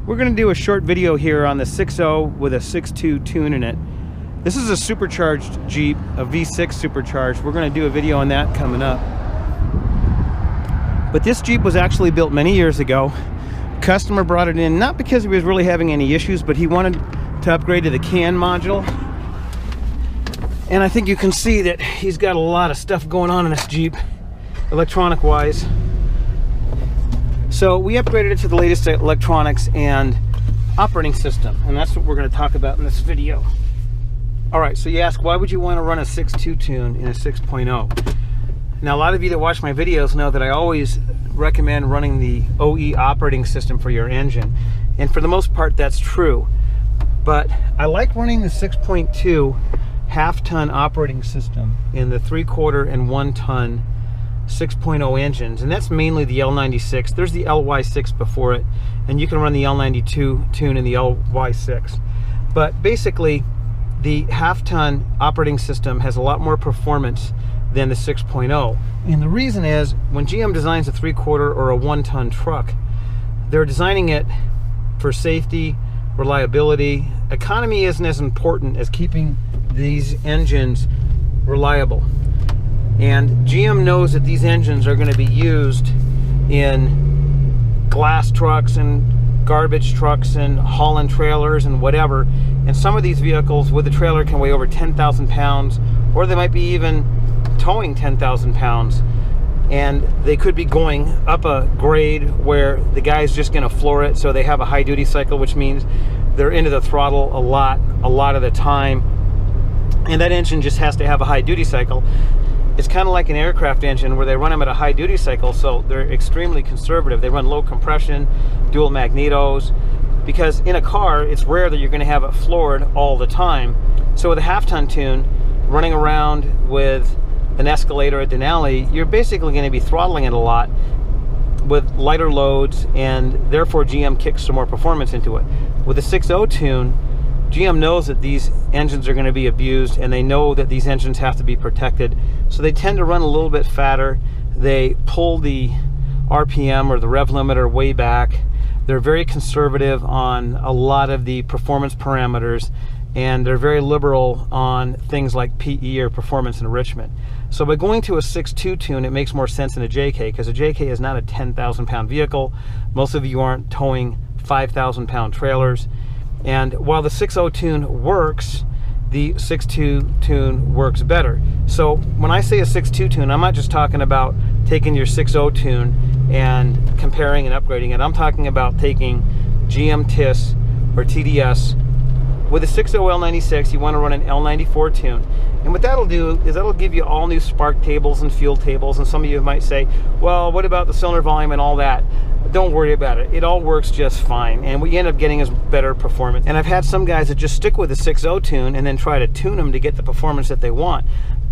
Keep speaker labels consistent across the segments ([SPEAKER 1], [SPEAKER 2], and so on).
[SPEAKER 1] We're going to do a short video here on the 6.0 with a 6.2 tune in it. This is a supercharged Jeep, a V6 supercharged. We're going to do a video on that coming up. But this Jeep was actually built many years ago. Customer brought it in not because he was really having any issues, but he wanted to upgrade to the CAN module. And I think you can see that he's got a lot of stuff going on in this Jeep, electronic wise. So we upgraded it to the latest electronics and operating system, and that's what we're going to talk about in this video. All right, so you ask, why would you want to run a 6.2 tune in a 6.0? Now, a lot of you that watch my videos know that I always recommend running the OE operating system for your engine, and for the most part that's true. But I like running the 6.2 half-ton operating system in the 3/4 and 1-ton 6.0 engines, and that's mainly the L96. There's the LY6 before it, and you can run the L92 tune in the LY6. But basically, the half-ton operating system has a lot more performance than the 6.0. And the reason is, when GM designs a 3/4 or a 1-ton truck, they're designing it for safety, reliability. Economy isn't as important as keeping these engines reliable. And GM knows that these engines are going to be used in glass trucks and garbage trucks and hauling trailers and whatever. And some of these vehicles with the trailer can weigh over 10,000 pounds, or they might be even towing 10,000 pounds. And they could be going up a grade where the guy's just going to floor it, so they have a high duty cycle, which means they're into the throttle a lot of the time. And that engine just has to have a high duty cycle. It's kind of like an aircraft engine where they run them at a high duty cycle, so they're extremely conservative. They run low compression, dual magnetos, because in a car, it's rare that you're going to have it floored all the time. So with a half-ton tune, running around with an Escalade or a Denali, you're basically going to be throttling it a lot with lighter loads, and therefore GM kicks some more performance into it. With a 6.0 tune, GM knows that these engines are going to be abused, and they know that these engines have to be protected, so they tend to run a little bit fatter. They pull the RPM or the rev limiter way back. They're very conservative on a lot of the performance parameters, and they're very liberal on things like PE or performance enrichment. So by going to a 6.2 tune, it makes more sense than a JK, because a JK is not a 10,000 pound vehicle. Most of you aren't towing 5,000 pound trailers. And while the 6.0 tune works, the 6.2 tune works better. So when I say a 6.2 tune, I'm not just talking about taking your 6.0 tune and comparing and upgrading it. I'm talking about taking GM TIS or TDS. With a 6.0 L96, you want to run an L94 tune. And what that'll do is that'll give you all new spark tables and fuel tables. And some of you might say, well, what about the cylinder volume and all that? Don't worry about it. It all works just fine. And what you end up getting is better performance. And I've had some guys that just stick with a 6.0 tune and then try to tune them to get the performance that they want.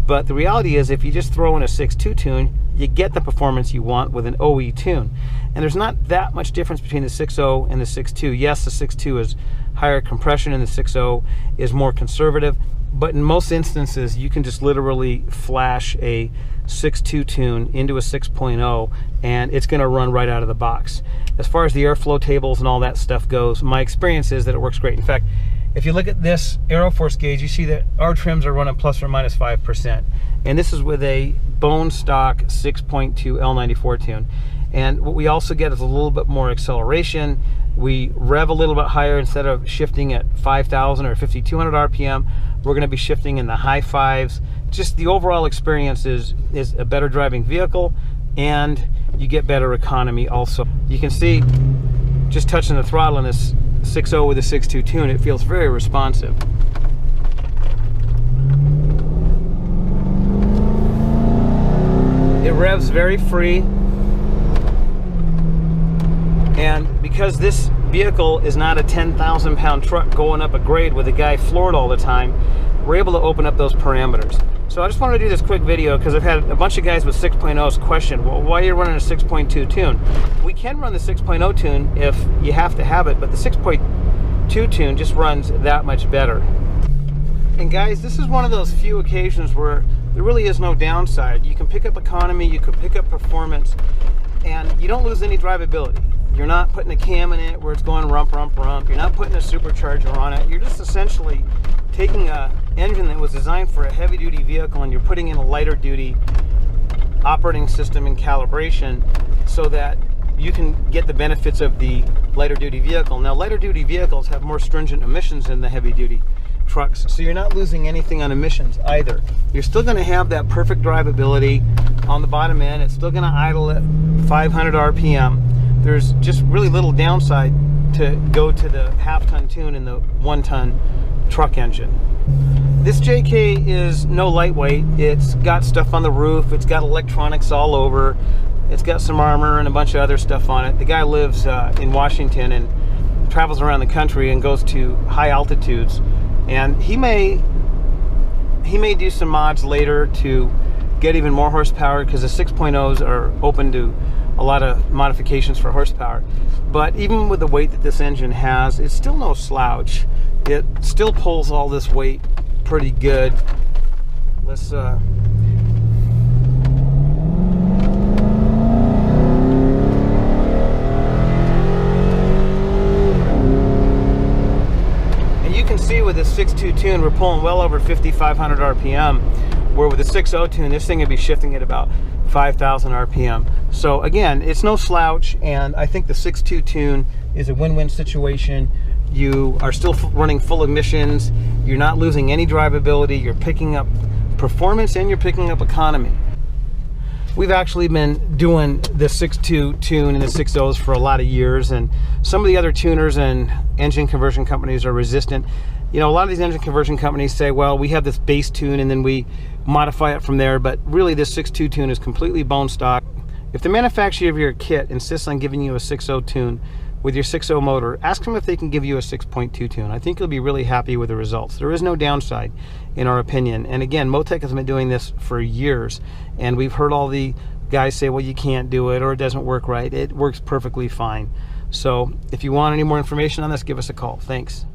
[SPEAKER 1] But the reality is, if you just throw in a 6.2 tune, you get the performance you want with an OE tune. And there's not that much difference between the 6.0 and the 6.2. Yes, the 6.2 is higher compression and the 6.0 is more conservative. But in most instances, you can just literally flash a 6.2 tune into a 6.0 and it's going to run right out of the box. As far as the airflow tables and all that stuff goes, my experience is that it works great. In fact, if you look at this Aeroforce gauge, you see that our trims are running plus or minus 5%. And this is with a bone stock 6.2 L94 tune. And what we also get is a little bit more acceleration. We rev a little bit higher. Instead of shifting at 5,000 or 5,200 RPM, we're going to be shifting in the high fives. Just the overall experience is a better driving vehicle, and you get better economy also. You can see, just touching the throttle in this 6.0 with a 6.2 tune, it feels very responsive. It revs very free. And because this vehicle is not a 10,000 pound truck going up a grade with a guy floored all the time, we're able to open up those parameters. So I just wanted to do this quick video because I've had a bunch of guys with 6.0s question, well, why are you running a 6.2 tune? We can run the 6.0 tune if you have to have it, but the 6.2 tune just runs that much better. And guys, this is one of those few occasions where there really is no downside. You can pick up economy, you can pick up performance, and you don't lose any drivability. You're not putting a cam in it where it's going rump, rump, rump. You're not putting a supercharger on it. You're just essentially taking a engine that was designed for a heavy-duty vehicle and you're putting in a lighter-duty operating system and calibration so that you can get the benefits of the lighter-duty vehicle. Now, lighter-duty vehicles have more stringent emissions than the heavy-duty trucks, so you're not losing anything on emissions either. You're still going to have that perfect drivability on the bottom end. It's still going to idle at 500 RPM. There's just really little downside to go to the half-ton tune in the 1-ton truck engine. This JK is no lightweight. It's got stuff on the roof. It's got electronics all over. It's got some armor and a bunch of other stuff on it. The guy lives in Washington and travels around the country and goes to high altitudes. And he may do some mods later to get even more horsepower, because the 6.0s are open to a lot of modifications for horsepower. But even with the weight that this engine has, it's still no slouch. It still pulls all this weight pretty good. Let's and you can see with this 6.2 tune, we're pulling well over 5,500 RPM, where with the 6.0 tune, this thing would be shifting at about 5,000 RPM. So again, it's no slouch, and I think the 6.2 tune is a win-win situation. You are still running full emissions, you're not losing any drivability, you're picking up performance, and you're picking up economy. We've actually been doing the 6.2 tune and the 6.0s for a lot of years, and some of the other tuners and engine conversion companies are resistant. You know, a lot of these engine conversion companies say, well, we have this base tune and then we modify it from there, but really this 6.2 tune is completely bone stock. If the manufacturer of your kit insists on giving you a 6.0 tune with your 6.0 motor, ask them if they can give you a 6.2 tune. I think you'll be really happy with the results. There is no downside, in our opinion. And again, Motec has been doing this for years, and we've heard all the guys say, well, you can't do it, or it doesn't work right. It works perfectly fine. So if you want any more information on this, give us a call. Thanks.